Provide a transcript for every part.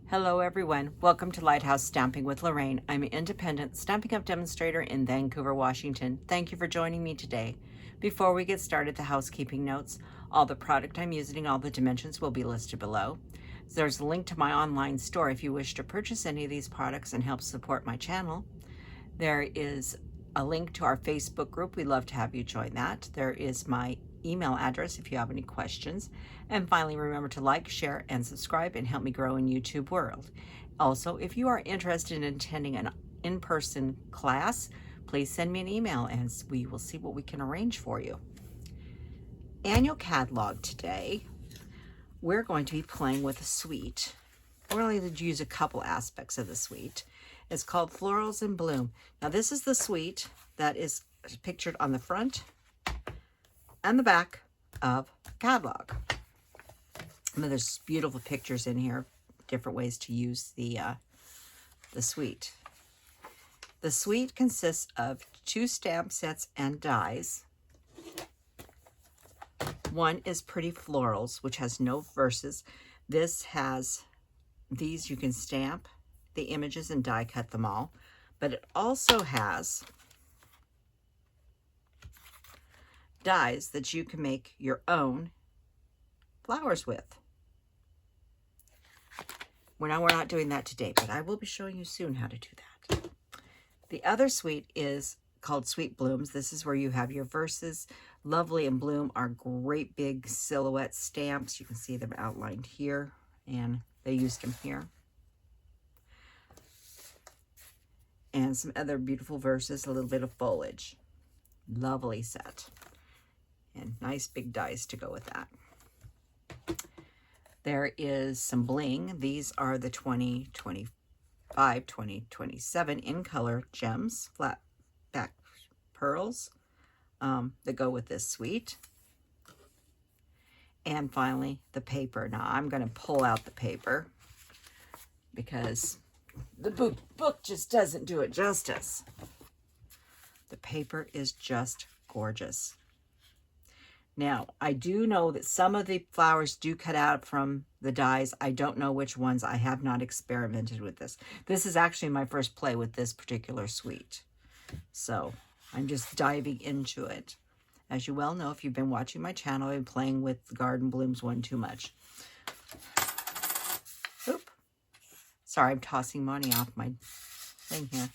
Hello everyone, welcome to Lighthouse Stamping with Lorraine. I'm an independent Stampin' Up! Demonstrator in Vancouver, Washington. Thank you for joining me today. Before we get started, the housekeeping notes. All the product I'm using, all the dimensions will be listed below. There's a link to my online store if you wish to purchase any of these products and help support my channel. There is a link to our Facebook group. We'd love to have you join that. There is my email address if you have any questions. And finally, remember to like, share, and subscribe and help me grow in YouTube world. Also, if you are interested in attending an in-person class, please send me an email and we will see what we can arrange for you. Annual catalog today, we're going to be playing with a suite. We're going to use a couple aspects of the suite. It's called Florals in Bloom. Now this is the suite that is pictured on the front and the back of the catalog. There's beautiful pictures in here, different ways to use the suite. The suite consists of 2 stamp sets and dies. One is Pretty Florals, which has no verses. This has these, you can stamp the images and die cut them all, but it also has dies that you can make your own flowers with. We're not doing that today, but I will be showing you soon how to do that. The other suite is called Sweet Blooms. This is where you have your verses. Lovely and Bloom are great big silhouette stamps. You can see them outlined here, and they used them here. And some other beautiful verses, a little bit of foliage. Lovely set. And nice big dies to go with that. There is some bling. These are the 2025, 2027 in color gems, flat back pearls that go with this suite. And finally, the paper. Now I'm going to pull out the paper because the book just doesn't do it justice. The paper is just gorgeous. Now, I do know that some of the flowers do cut out from the dies. I don't know which ones. I have not experimented with this. This is actually my first play with this particular suite. So I'm just diving into it. As you well know, if you've been watching my channel, I've been playing with Garden Blooms one too much. Oop. Sorry, I'm tossing money off my thing here.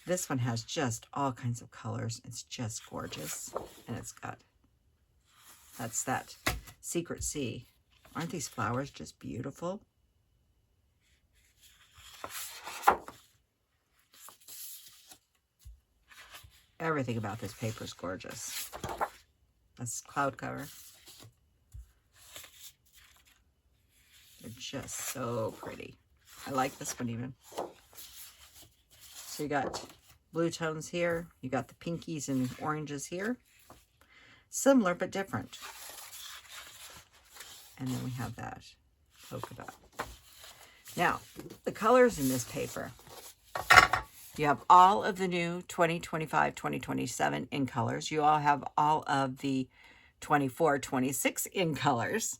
This one has just all kinds of colors. It's just gorgeous. And it's got, that's that Secret Sea. Aren't these flowers just beautiful? Everything about this paper is gorgeous. That's cloud cover. They're just so pretty. I like this one even. So you got blue tones here. You got the pinkies and oranges here. Similar but different. And then we have that polka dot. Now, the colors in this paper. You have all of the new 2025, 2027 in colors. You all have all of the 24, 26 in colors.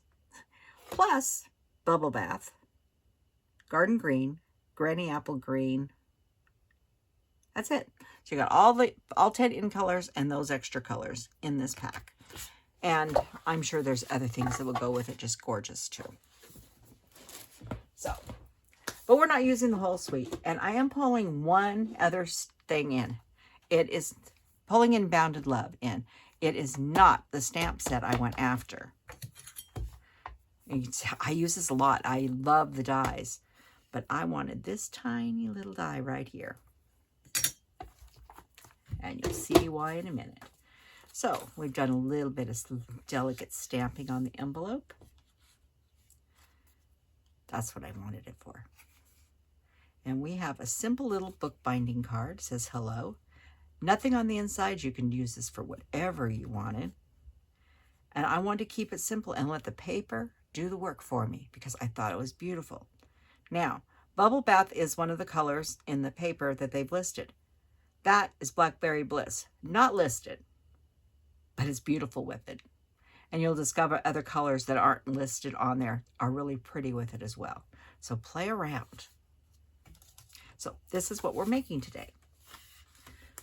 Plus Bubble Bath, Garden Green, Granny Apple Green. That's it. So you got all 10 in colors and those extra colors in this pack. And I'm sure there's other things that will go with it, just gorgeous too. So, but we're not using the whole suite. And I am pulling one other thing in. It is pulling Unbounded Love in. It is not the stamp set I went after. I use this a lot. I love the dies. But I wanted this tiny little die right here. And you'll see why in a minute. So we've done a little bit of delicate stamping on the envelope. That's what I wanted it for. And we have a simple little bookbinding card. It says hello. Nothing on the inside. You can use this for whatever you wanted. And I wanted to keep it simple and let the paper do the work for me because I thought it was beautiful. Now, Bubble Bath is one of the colors in the paper that they've listed. That is Blackberry Bliss. Not listed, but it's beautiful with it. And you'll discover other colors that aren't listed on there are really pretty with it as well. So play around. So this is what we're making today.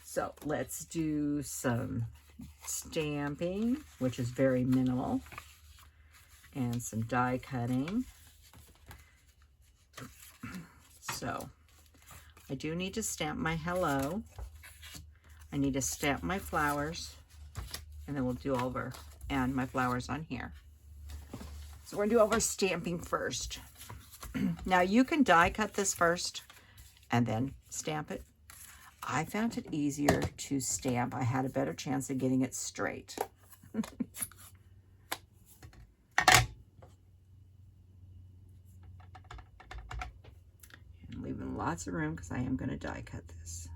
So let's do some stamping, which is very minimal, and some die cutting. So I do need to stamp my hello. I need to stamp my flowers, and then we'll do over and my flowers on here. So we're gonna do over stamping first. Now you can die cut this first and then stamp it. I found it easier to stamp. I had a better chance of getting it straight. And leaving lots of room because I am going to die cut this.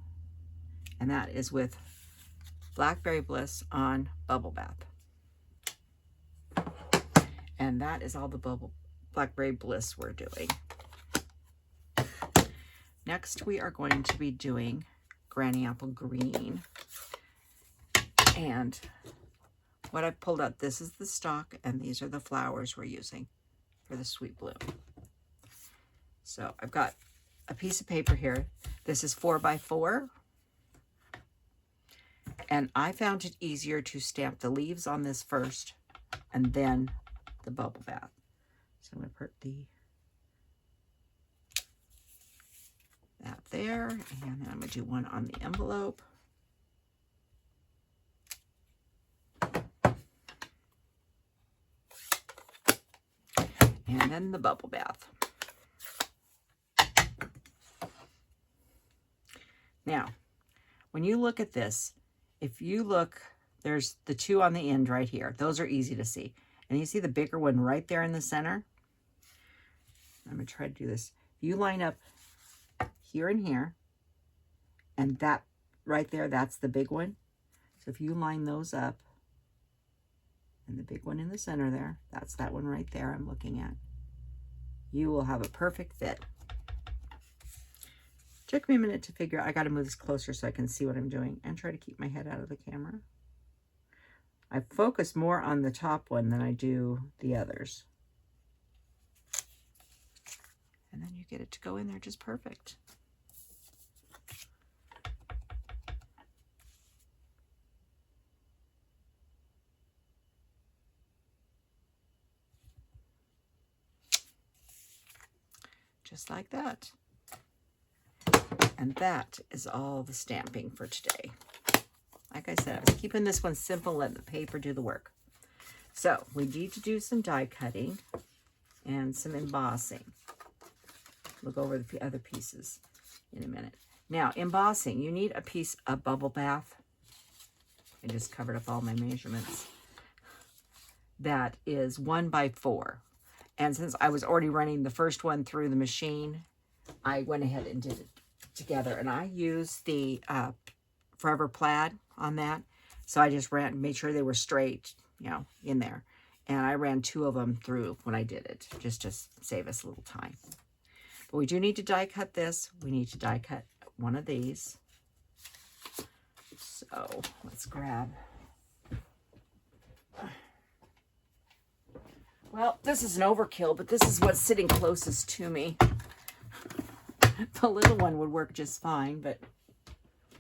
And that is with Blackberry Bliss on Bubble Bath. And that is all the Blackberry Bliss we're doing. Next, we are going to be doing Granny Apple Green. And what I've pulled out, this is the stock, and these are the flowers we're using for the Sweet Bloom. So I've got a piece of paper here. This is 4x4. And I found it easier to stamp the leaves on this first and then the bubble bath. So I'm going to put that there, and then I'm going to do one on the envelope. And then the bubble bath. Now, when you look at this, if you look, there's the two on the end right here. Those are easy to see. And you see the bigger one right there in the center? I'm going to try to do this. You line up here and here, and that right there, that's the big one. So if you line those up, and the big one in the center there, that's that one right there I'm looking at, you will have a perfect fit. Took me a minute to figure out. I got to move this closer so I can see what I'm doing and try to keep my head out of the camera. I focus more on the top one than I do the others. And then you get it to go in there just perfect. Just like that. And that is all the stamping for today. Like I said, I was keeping this one simple, let the paper do the work. So we need to do some die cutting and some embossing. We'll go over the other pieces in a minute. Now, embossing, you need a piece of bubble bath. I just covered up all my measurements. That is 1x4. And since I was already running the first one through the machine, I went ahead and did it together. And I used the Forever Plaid on that. So I just made sure they were straight, you know, in there. And I ran 2 of them through when I did it, just to save us a little time. But we do need to die cut this. We need to die cut one of these. So let's grab. Well, this is an overkill, but this is what's sitting closest to me. The little one would work just fine, but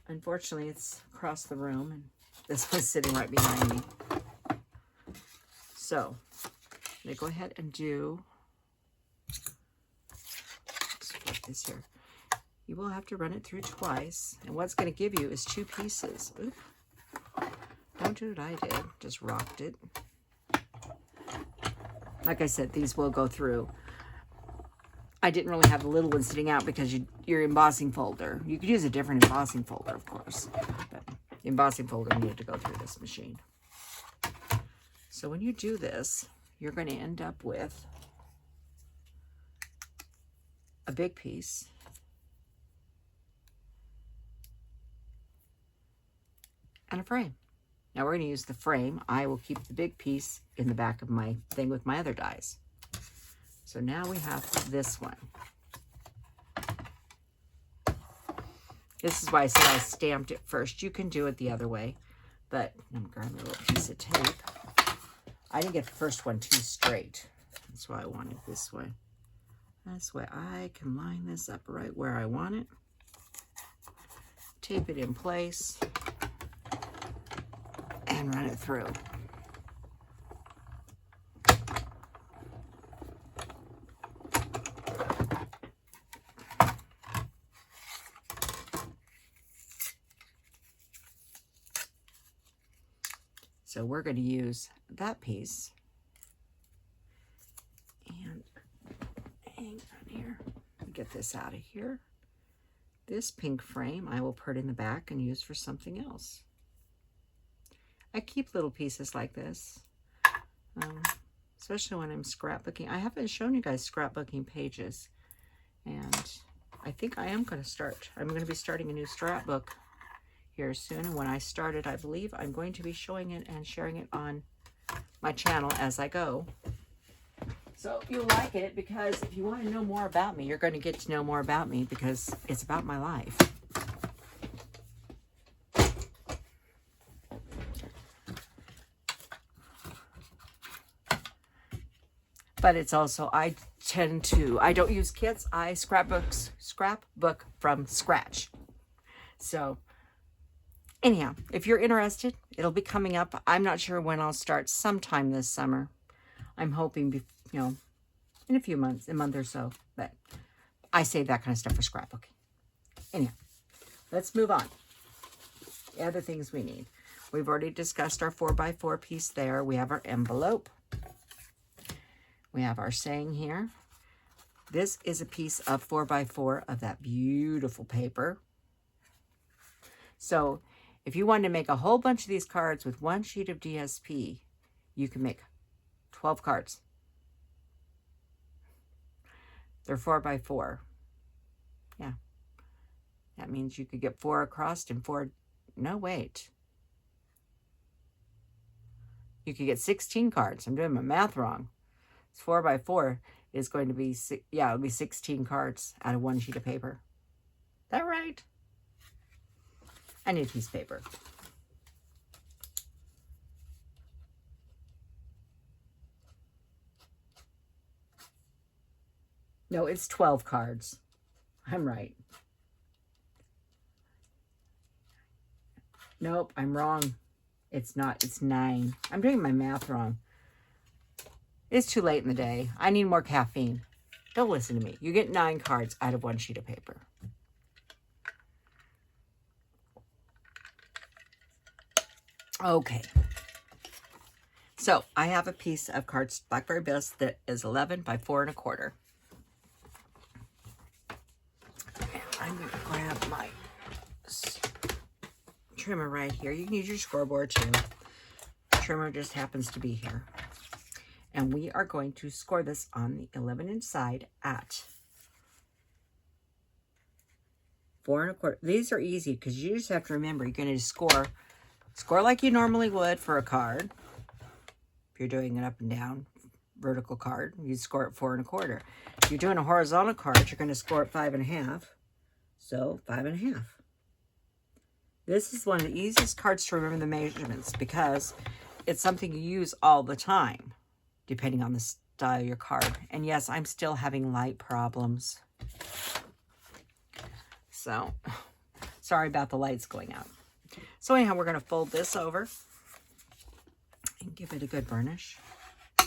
unfortunately it's across the room, and this one's sitting right behind me. So I'm going to go ahead and do, let's flip this here. You will have to run it through twice, and what's going to give you is 2 pieces. Oop. Don't do what I did, just rocked it. Like I said, these will go through. I didn't really have the little one sitting out because your embossing folder, you could use a different embossing folder, of course, but the embossing folder needed to go through this machine. So when you do this, you're going to end up with a big piece and a frame. Now we're going to use the frame. I will keep the big piece in the back of my thing with my other dies. So now we have this one. This is why I said I stamped it first. You can do it the other way, but I'm going to grab a little piece of tape. I didn't get the first one too straight. That's why I want it this way. This way I can line this up right where I want it. Tape it in place and run it through. So we're going to use that piece and hang on here. Get this out of here. This pink frame I will put in the back and use for something else. I keep little pieces like this, especially when I'm scrapbooking. I haven't shown you guys scrapbooking pages, and I think I am going to start. I'm going to be starting a new scrapbook here soon, and when I start it, I believe I'm going to be showing it and sharing it on my channel as I go. So you'll like it, because if you want to know more about me, you're going to get to know more about me, because it's about my life. But it's also, I don't use kits. I scrapbook from scratch. So anyhow, if you're interested, it'll be coming up. I'm not sure when I'll start, sometime this summer. I'm hoping, you know, in a few months, a month or so. But I save that kind of stuff for scrapbooking. Anyhow, let's move on. The other things we need. We've already discussed our 4x4 piece there. We have our envelope. We have our saying here. This is a piece of 4x4 of that beautiful paper. So if you wanted to make a whole bunch of these cards with one sheet of DSP, you can make 12 cards. They're 4x4. Yeah. That means you could get 4 across and 4... No, wait. You could get 16 cards. I'm doing my math wrong. 4x4 is going to be, yeah, it'll be 16 cards out of one sheet of paper. Is that right? I need a piece of paper. No, it's 12 cards. I'm right. Nope, I'm wrong. It's not. It's 9. I'm doing my math wrong. It's too late in the day. I need more caffeine. Don't listen to me. You get 9 cards out of one sheet of paper. Okay. So I have a piece of cards, Blackberry Bliss, that is 11 by 4 1/4. I'm going to grab my trimmer right here. You can use your scoreboard too. The trimmer just happens to be here. And we are going to score this on the 11-inch side at 4 1/4. These are easy because you just have to remember you're going to score like you normally would for a card. If you're doing an up and down vertical card, you score at 4 1/4. If you're doing a horizontal card, you're going to score at 5 1/2. So 5 1/2. This is one of the easiest cards to remember the measurements because it's something you use all the time, depending on the style of your card. And yes, I'm still having light problems. So, sorry about the lights going out. So anyhow, we're going to fold this over and give it a good burnish. Then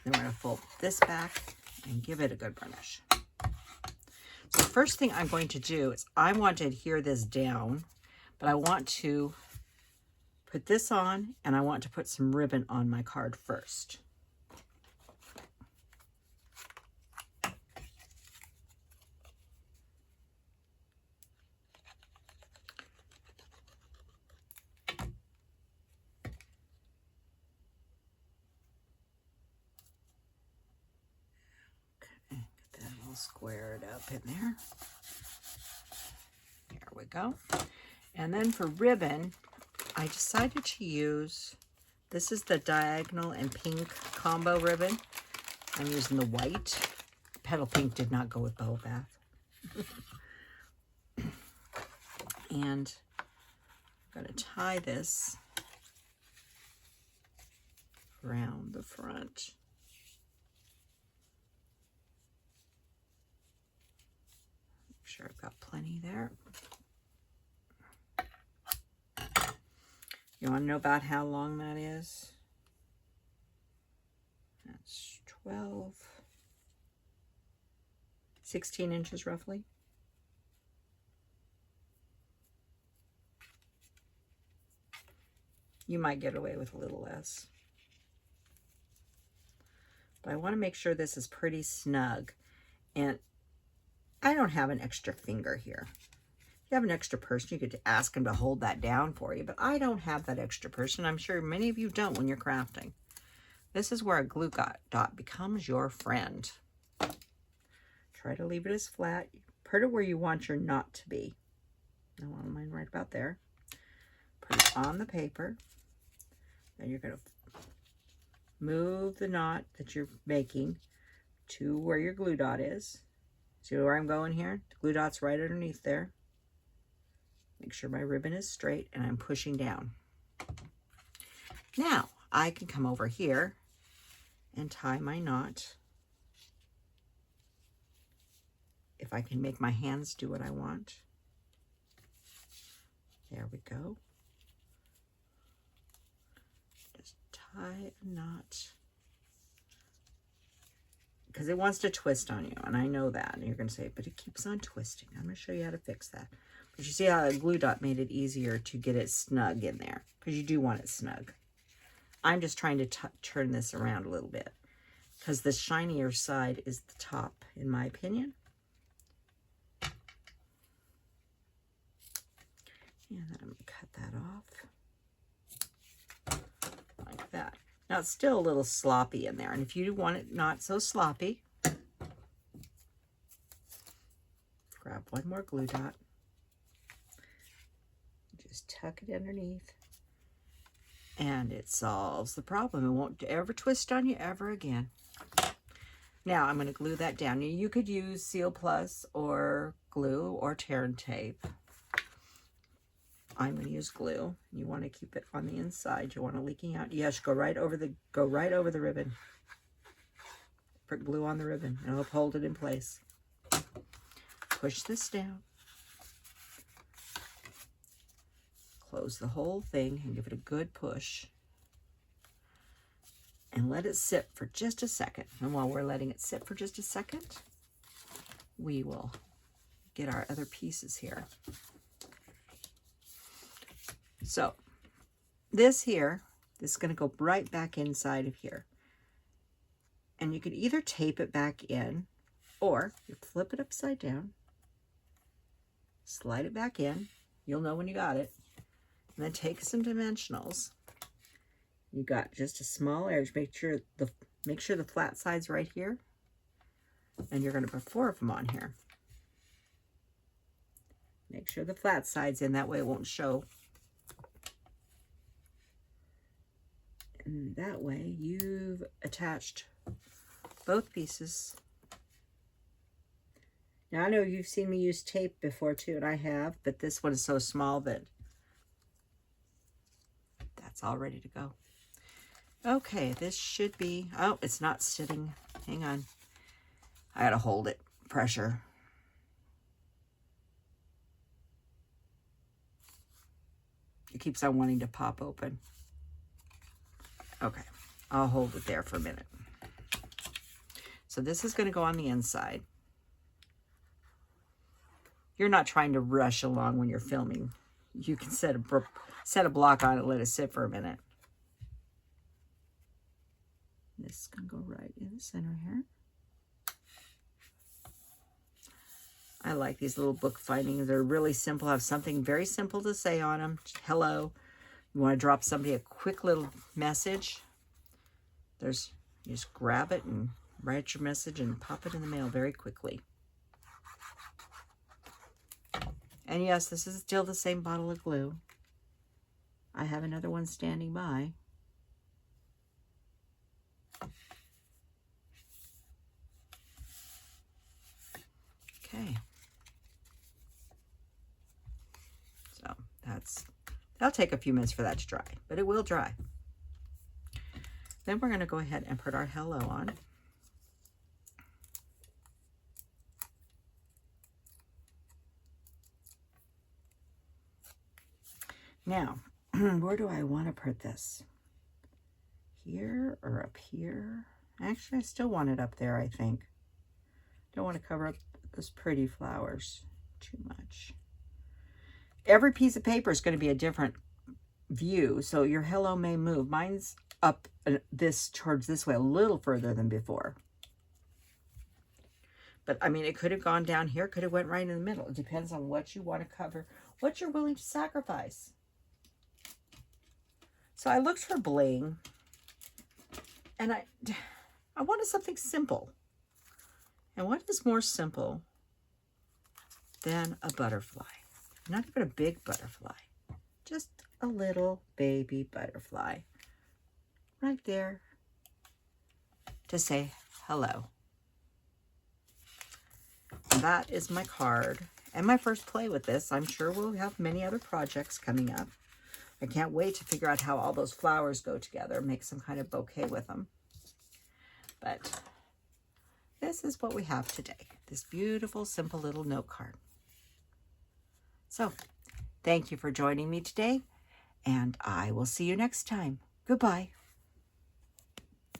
we're going to fold this back and give it a good burnish. So the first thing I'm going to do is I want to adhere this down, but I want to put this on and I want to put some ribbon on my card first. Squared up in there. There we go. And then for ribbon, I decided to use, this is the diagonal and pink combo ribbon. I'm using the white. Petal pink did not go with Bubble Bath. And I'm going to tie this around the front. Make sure I've got plenty there. You want to know about how long that is? That's 16 inches roughly. You might get away with a little less. But I want to make sure this is pretty snug. And I don't have an extra finger here. If you have an extra person, you could ask them to hold that down for you. But I don't have that extra person. I'm sure many of you don't when you're crafting. This is where a glue dot becomes your friend. Try to leave it as flat. Put it where you want your knot to be. I want mine right about there. Put it on the paper. And you're going to move the knot that you're making to where your glue dot is. See where I'm going here? The glue dot's right underneath there. Make sure my ribbon is straight and I'm pushing down. Now, I can come over here and tie my knot. If I can make my hands do what I want. There we go. Just tie a knot. Because it wants to twist on you, and I know that. And you're going to say, but it keeps on twisting. I'm going to show you how to fix that. But you see how a glue dot made it easier to get it snug in there, because you do want it snug. I'm just trying to turn this around a little bit, because the shinier side is the top, in my opinion. And then I'm going to cut that off like that. Now it's still a little sloppy in there, and if you want it not so sloppy, grab one more glue dot, just tuck it underneath, and it solves the problem. It won't ever twist on you ever again. Now I'm going to glue that down. You could use Seal Plus or glue or tear and tape. I'm going to use glue. You want to keep it on the inside. You want it leaking out. Yes, go right over the ribbon. Put glue on the ribbon. It'll hold it in place. Push this down. Close the whole thing and give it a good push. And let it sit for just a second. And while we're letting it sit for just a second, we will get our other pieces here. So this here, this is going to go right back inside of here. And you could either tape it back in, or you flip it upside down, slide it back in. You'll know when you got it. And then take some dimensionals. You got just a small edge. Make sure the flat side's right here. And you're going to put 4 of them on here. Make sure the flat side's in, that way it won't show. And that way you've attached both pieces. Now I know you've seen me use tape before too, and I have, but this one is so small that that's all ready to go. Okay, this should be, oh, it's not sitting. Hang on. I gotta hold it. Pressure. It keeps on wanting to pop open. Okay, I'll hold it there for a minute. So this is going to go on the inside. You're not trying to rush along when you're filming. You can set a block on it and let it sit for a minute. This is going to go right in the center here. I like these little book findings. They're really simple. Have something very simple to say on them. Hello. You want to drop somebody a quick little message. You just grab it and write your message and pop it in the mail very quickly. And yes, this is still the same bottle of glue. I have another one standing by. Okay. So that'll take a few minutes for that to dry, but it will dry. Then we're going to go ahead and put our hello on. Now, where do I want to put this? Here or up here? Actually, I still want it up there, I think. Don't want to cover up those pretty flowers too much. Every piece of paper is going to be a different view, so your hello may move. Mine's up towards this way a little further than before. But I mean, it could have gone down here, could have went right in the middle. It depends on what you want to cover, what you're willing to sacrifice. So I looked for bling, and I wanted something simple. And what is more simple than a butterfly? Not even a big butterfly, just a little baby butterfly right there to say hello. And that is my card and my first play with this. I'm sure we'll have many other projects coming up. I can't wait to figure out how all those flowers go together, make some kind of bouquet with them. But this is what we have today, this beautiful, simple little note card. So, thank you for joining me today, and I will see you next time. Goodbye.